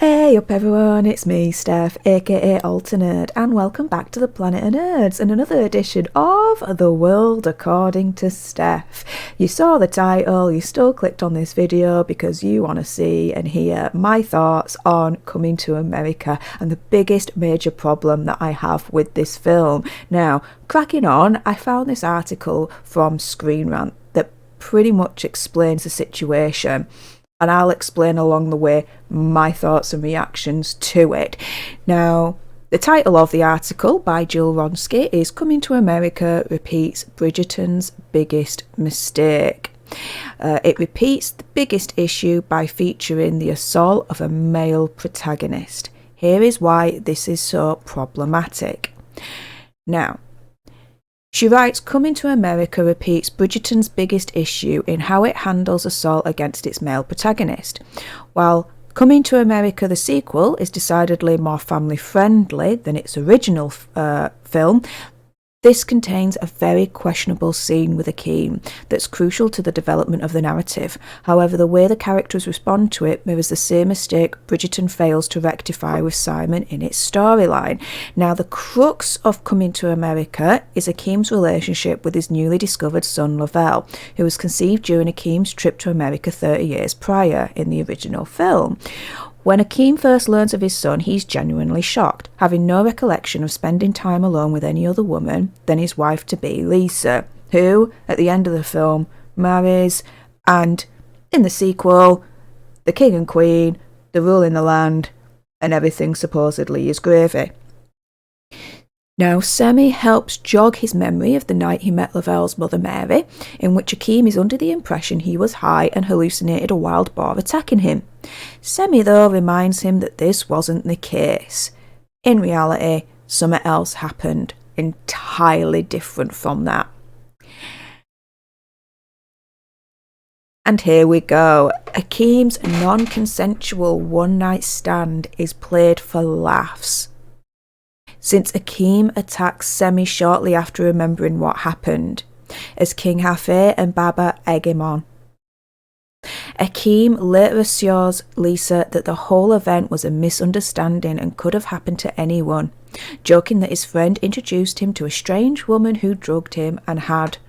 Hey up everyone, it's me, Stef, aka Alternate, and welcome back to the Planet of Nerds and another edition of The World According to Stef. You saw the title, you still clicked on this video because you want to see and hear my thoughts on Coming to America and the biggest major problem that I have with this film. Now, cracking on, I found this article from Rant that pretty much explains the situation. And I'll explain along the way my thoughts and reactions to it. Now, the title of the article by Jill Ronsky is Coming to America Repeats Bridgerton's Biggest Mistake. It repeats the biggest issue by featuring the assault of a male protagonist. Here is why this is so problematic. Now, she writes, Coming to America repeats Bridgerton's biggest issue in how it handles assault against its male protagonist. While Coming to America, the sequel, is decidedly more family-friendly than its original film, this contains a very questionable scene with Akeem that's crucial to the development of the narrative. However, the way the characters respond to it mirrors the same mistake Bridgerton fails to rectify with Simon in its storyline. Now, the crux of Coming to America is Akeem's relationship with his newly discovered son Lavelle, who was conceived during Akeem's trip to America 30 years prior in the original film. When Akeem first learns of his son, he's genuinely shocked, having no recollection of spending time alone with any other woman than his wife-to-be, Lisa, who, at the end of the film, marries, and, in the sequel, the king and queen, the rule in the land, and everything supposedly is gravy. Now, Semi helps jog his memory of the night he met Lavelle's mother Mary, in which Akeem is under the impression he was high and hallucinated a wild boar attacking him. Semi, though, reminds him that this wasn't the case. In reality, something else happened, entirely different from that. And here we go. Akeem's non-consensual one-night stand is played for laughs, since Akeem attacks Semi shortly after remembering what happened, as King Hafe and Baba egg him on. Akeem later assures Lisa that the whole event was a misunderstanding and could have happened to anyone, joking that his friend introduced him to a strange woman who drugged him and had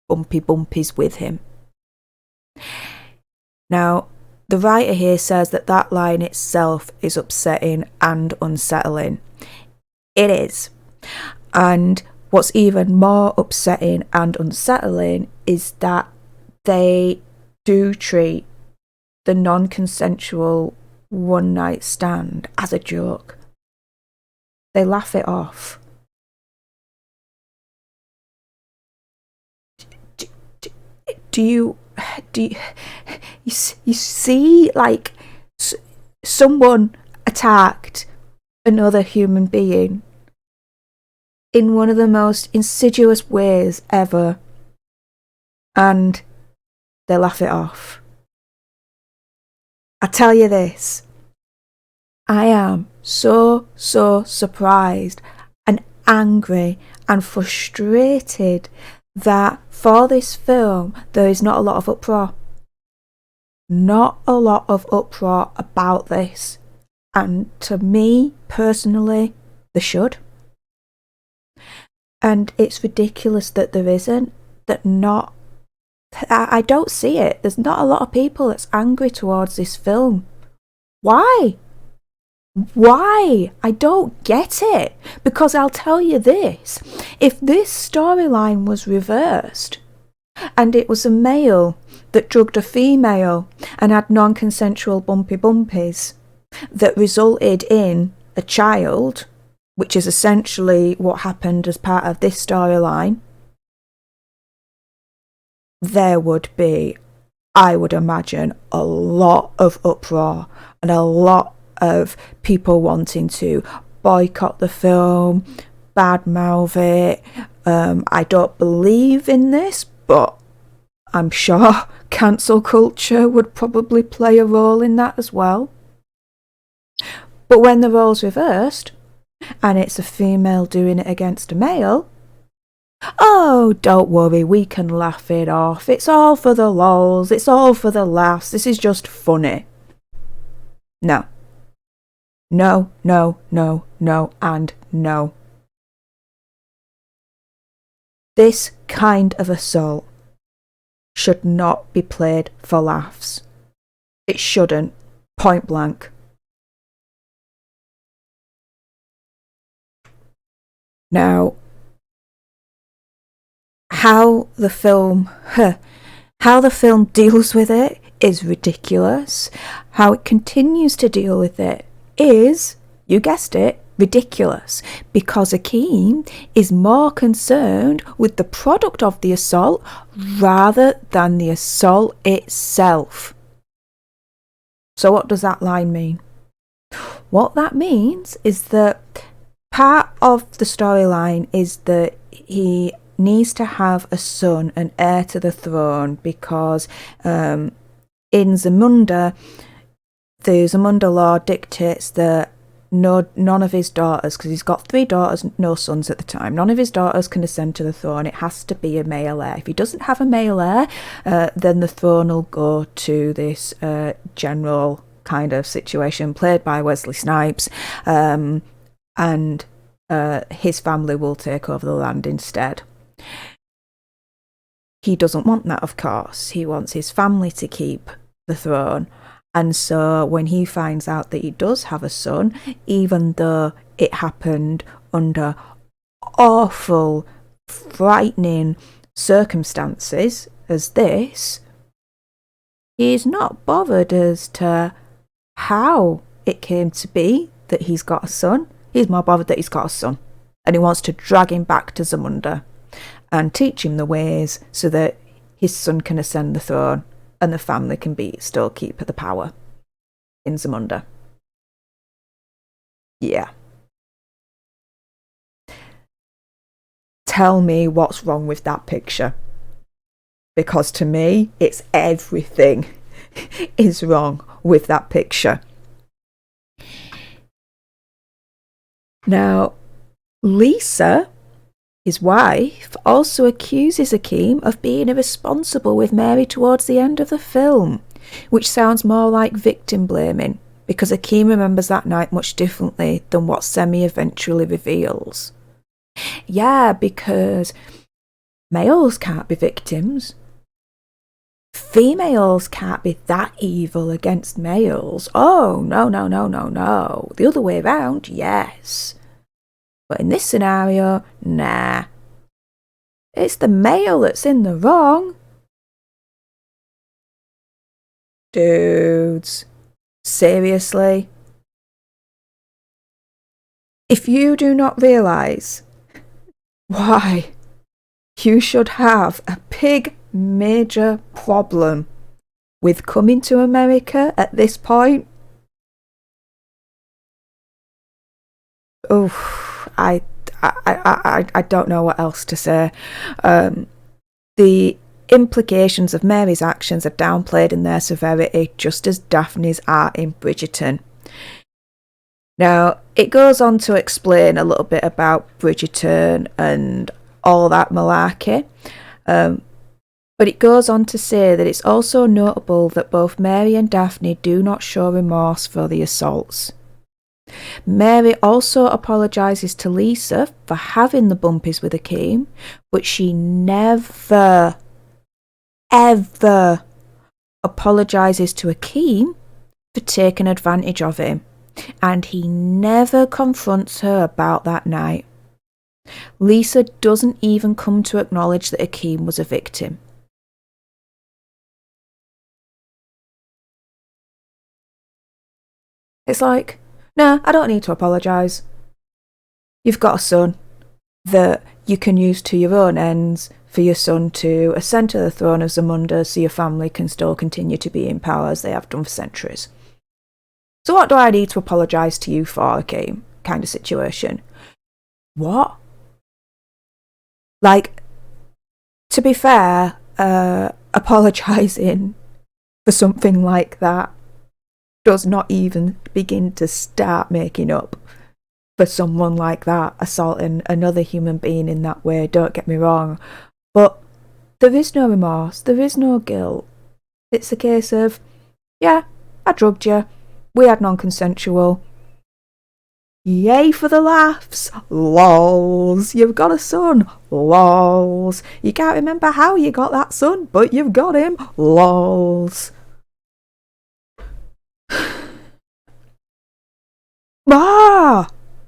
bumpies with him. Now, the writer here says that that line itself is upsetting and unsettling. It is. And what's even more upsetting and unsettling is that they do treat the non-consensual one-night stand as a joke. They laugh it off. Do you see, like, someone attacked another human being in one of the most insidious ways ever, and they laugh it off? I tell you this, I am so surprised and angry and frustrated that for this film there is not a lot of uproar. Not a lot of uproar about this. And to me, personally, there should. And it's ridiculous that there isn't. I don't see it. There's not a lot of people that's angry towards this film. Why? Why? I don't get it. Because I'll tell you this. If this storyline was reversed, and it was a male that drugged a female and had non-consensual bumpies, that resulted in a child, which is essentially what happened as part of this storyline, there would be, I would imagine, a lot of uproar and a lot of people wanting to boycott the film, badmouth it. I don't believe in this, but I'm sure cancel culture would probably play a role in that as well. But when the role's reversed, and it's a female doing it against a male, oh, don't worry, we can laugh it off. It's all for the lols, it's all for the laughs, this is just funny. No. No, no, no, no, and no. This kind of assault should not be played for laughs. It shouldn't. Point blank. Now, how the film deals with it is ridiculous. How it continues to deal with it is, you guessed it, ridiculous, because Akeem is more concerned with the product of the assault rather than the assault itself. So what does that line mean? What that means is that part of the storyline is that he needs to have a son, an heir to the throne, because in Zamunda, the Zamunda law dictates that none of his daughters, because he's got 3 daughters, no sons at the time, none of his daughters can ascend to the throne. It has to be a male heir. If he doesn't have a male heir, then the throne will go to this general kind of situation played by Wesley Snipes, and his family will take over the land instead. He doesn't want that, of course. He wants his family to keep the throne. And so when he finds out that he does have a son, even though it happened under awful, frightening circumstances as this, he's not bothered as to how it came to be that he's got a son. He's more bothered that he's got a son. And he wants to drag him back to Zamunda and teach him the ways so that his son can ascend the throne and the family can still keep the power in Zamunda. Yeah. Tell me what's wrong with that picture. Because to me, it's everything is wrong with that picture. Now, Lisa, his wife, also accuses Akeem of being irresponsible with Mary towards the end of the film, which sounds more like victim blaming, because Akeem remembers that night much differently than what Semi eventually reveals. Yeah, because males can't be victims. Females can't be that evil against males. Oh, no. The other way around, yes. But in this scenario, nah. It's the male that's in the wrong. Dudes, seriously? If you do not realise why you should have a big major problem with coming to America at this point, I don't know what else to say. The implications of Mary's actions are downplayed in their severity, just as Daphne's are in Bridgerton. Now, it goes on to explain a little bit about Bridgerton and all that malarkey, but it goes on to say that it's also notable that both Mary and Daphne do not show remorse for the assaults. Mary also apologises to Lisa for having the bumpies with Akeem, but she never, ever apologises to Akeem for taking advantage of him, and he never confronts her about that night. Lisa doesn't even come to acknowledge that Akeem was a victim. It's like, no, I don't need to apologise. You've got a son that you can use to your own ends for your son to ascend to the throne of Zamunda so your family can still continue to be in power as they have done for centuries. So what do I need to apologise to you for, Akeem? Kind of situation. What? Like, to be fair, apologising for something like that does not even begin to start making up for someone like that assaulting another human being in that way. Don't get me wrong, but there is no remorse, there is no guilt. It's a case of, yeah, I drugged you, we had non-consensual, Yay for the laughs. Lols. You've got a son. Lols. You can't remember how you got that son, but you've got him. Lols.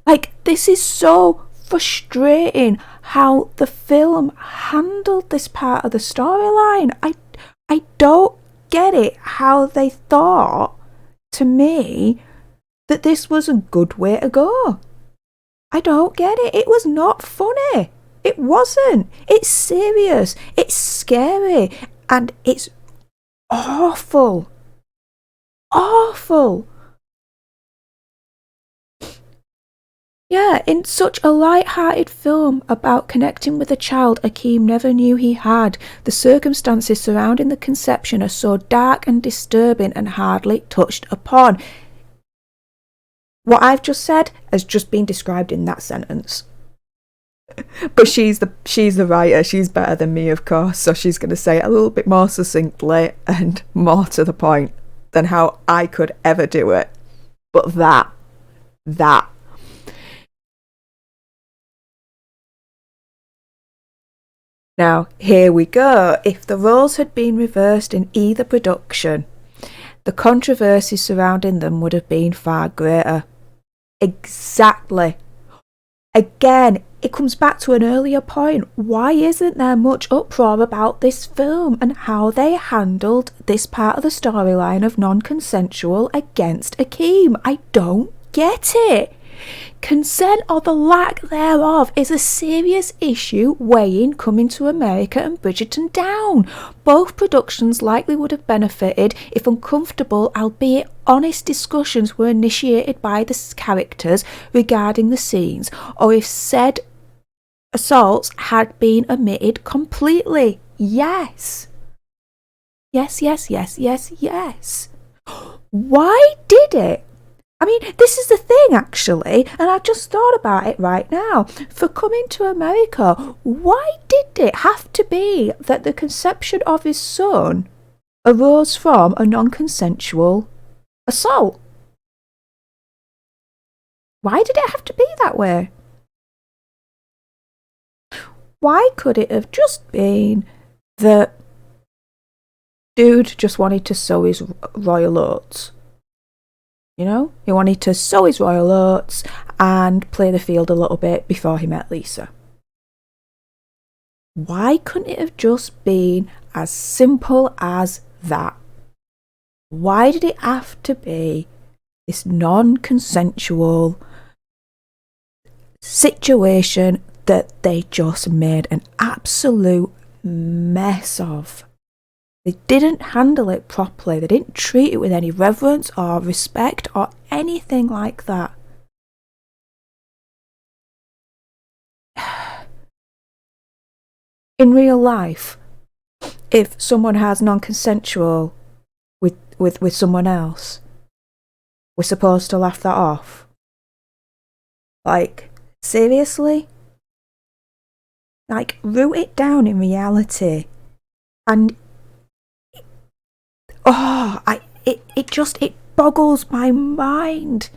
Like, this is so frustrating how the film handled this part of the storyline. I don't get it how they thought, to me, that this was a good way to go. I don't get it. It was not funny. It wasn't. It's serious. It's scary. And it's awful. Awful. Yeah, in such a light-hearted film about connecting with a child Akeem never knew he had, the circumstances surrounding the conception are so dark and disturbing and hardly touched upon. What I've just said has just been described in that sentence. But she's the writer, she's better than me, of course, so she's going to say it a little bit more succinctly and more to the point than how I could ever do it. But that. Now, here we go. If the roles had been reversed in either production, the controversy surrounding them would have been far greater. Exactly. Again, it comes back to an earlier point. Why isn't there much uproar about this film and how they handled this part of the storyline of non-consensual against Akeem? I don't get it. Consent, or the lack thereof, is a serious issue weighing Coming to America and Bridgerton down. Both productions likely would have benefited if uncomfortable, albeit honest discussions were initiated by the characters regarding the scenes, or if said assaults had been omitted completely. Yes. Yes. Why did it? I mean, this is the thing, actually, and I've just thought about it right now. For Coming to America, why did it have to be that the conception of his son arose from a non-consensual assault? Why did it have to be that way? Why could it have just been that dude just wanted to sow his royal oats? You know, he wanted to sow his royal oats and play the field a little bit before he met Lisa. Why couldn't it have just been as simple as that? Why did it have to be this non-consensual situation that they just made an absolute mess of? They didn't handle it properly. They didn't treat it with any reverence or respect or anything like that. In real life, if someone has non-consensual with someone else, we're supposed to laugh that off. Like, seriously? Like, root it down in reality. And it boggles my mind.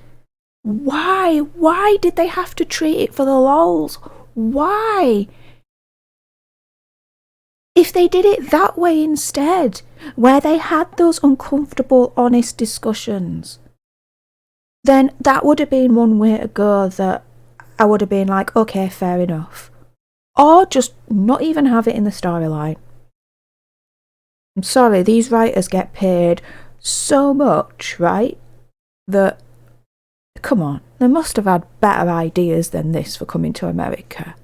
Why did they have to treat it for the lols? Why? If they did it that way instead, where they had those uncomfortable, honest discussions, then that would have been one way to go, that I would have been like, okay, fair enough. Or just not even have it in the storyline. I'm sorry, these writers get paid so much, right? That, come on, they must have had better ideas than this for Coming to America.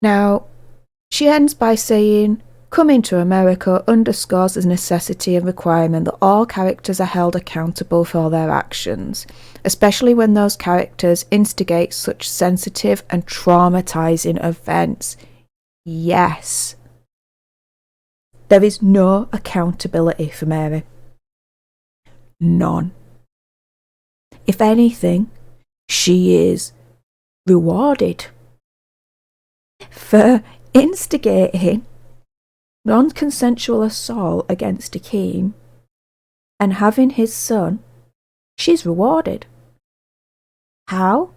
Now, she ends by saying, Coming to America underscores the necessity and requirement that all characters are held accountable for their actions, especially when those characters instigate such sensitive and traumatizing events. Yes. There is no accountability for Mary. None. If anything, she is rewarded for instigating non-consensual assault against Akeem and having his son she's rewarded. How?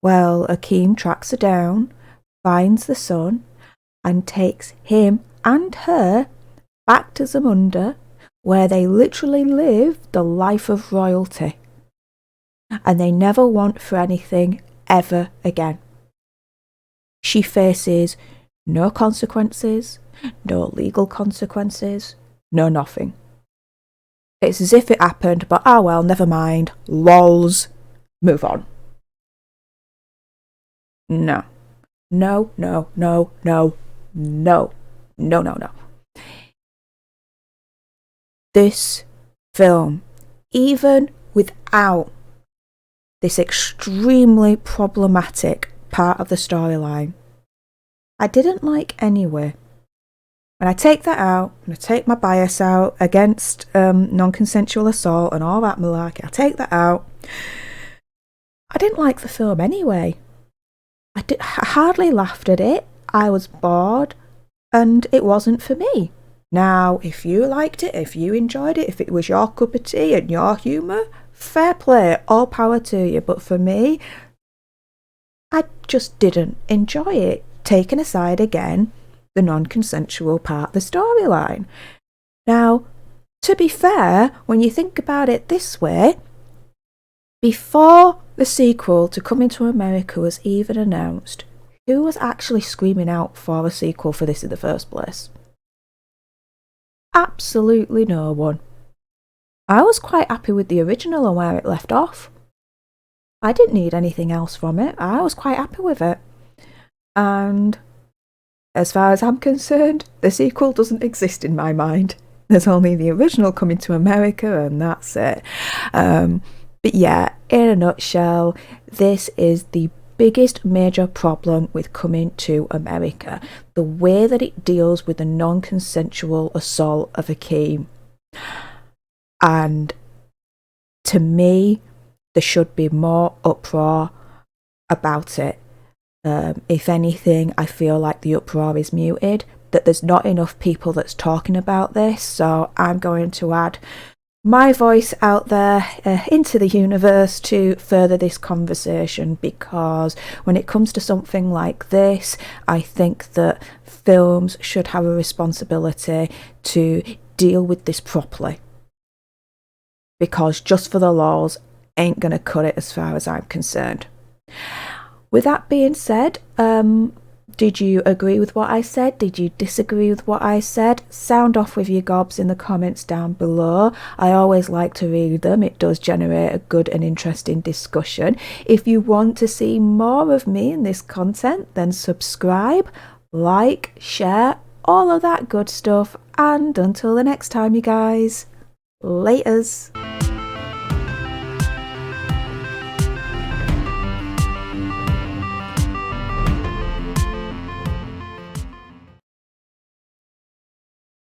Well, Akeem tracks her down, finds the son, and takes him and her back to Zamunda, where they literally live the life of royalty. And they never want for anything ever again. She faces no consequences, no legal consequences, no nothing. It's as if it happened, but ah well, never mind. Lols. Move on. No. No, no, no, no, no, no, no, no. This film, even without this extremely problematic part of the storyline, I didn't like anyway. When I take that out, and I take my bias out against non-consensual assault and all that malarkey, I take that out, I didn't like the film anyway. I hardly laughed at it, I was bored, and it wasn't for me. Now, if you liked it, if you enjoyed it, if it was your cup of tea and your humour, fair play, all power to you. But for me, I just didn't enjoy it, taking aside again the non-consensual part of the storyline. Now, to be fair, when you think about it this way, before the sequel to Coming to America was even announced, who was actually screaming out for a sequel for this in the first place? Absolutely no one. I was quite happy with the original and where it left off. I didn't need anything else from it. I was quite happy with it. And as far as I'm concerned, the sequel doesn't exist in my mind. There's only the original Coming to America and that's it. But yeah, in a nutshell, this is the biggest major problem with Coming to America. The way that it deals with the non-consensual assault of Akeem. And to me, there should be more uproar about it. If anything, I feel like the uproar is muted, that there's not enough people that's talking about this, so I'm going to add my voice out there into the universe to further this conversation, because when it comes to something like this, I think that films should have a responsibility to deal with this properly, because just for the laws ain't going to cut it as far as I'm concerned. With that being said, did you agree with what I said? Did you disagree with what I said? Sound off with your gobs in the comments down below. I always like to read them. It does generate a good and interesting discussion. If you want to see more of me in this content, then subscribe, like, share, all of that good stuff. And until the next time, you guys, laters.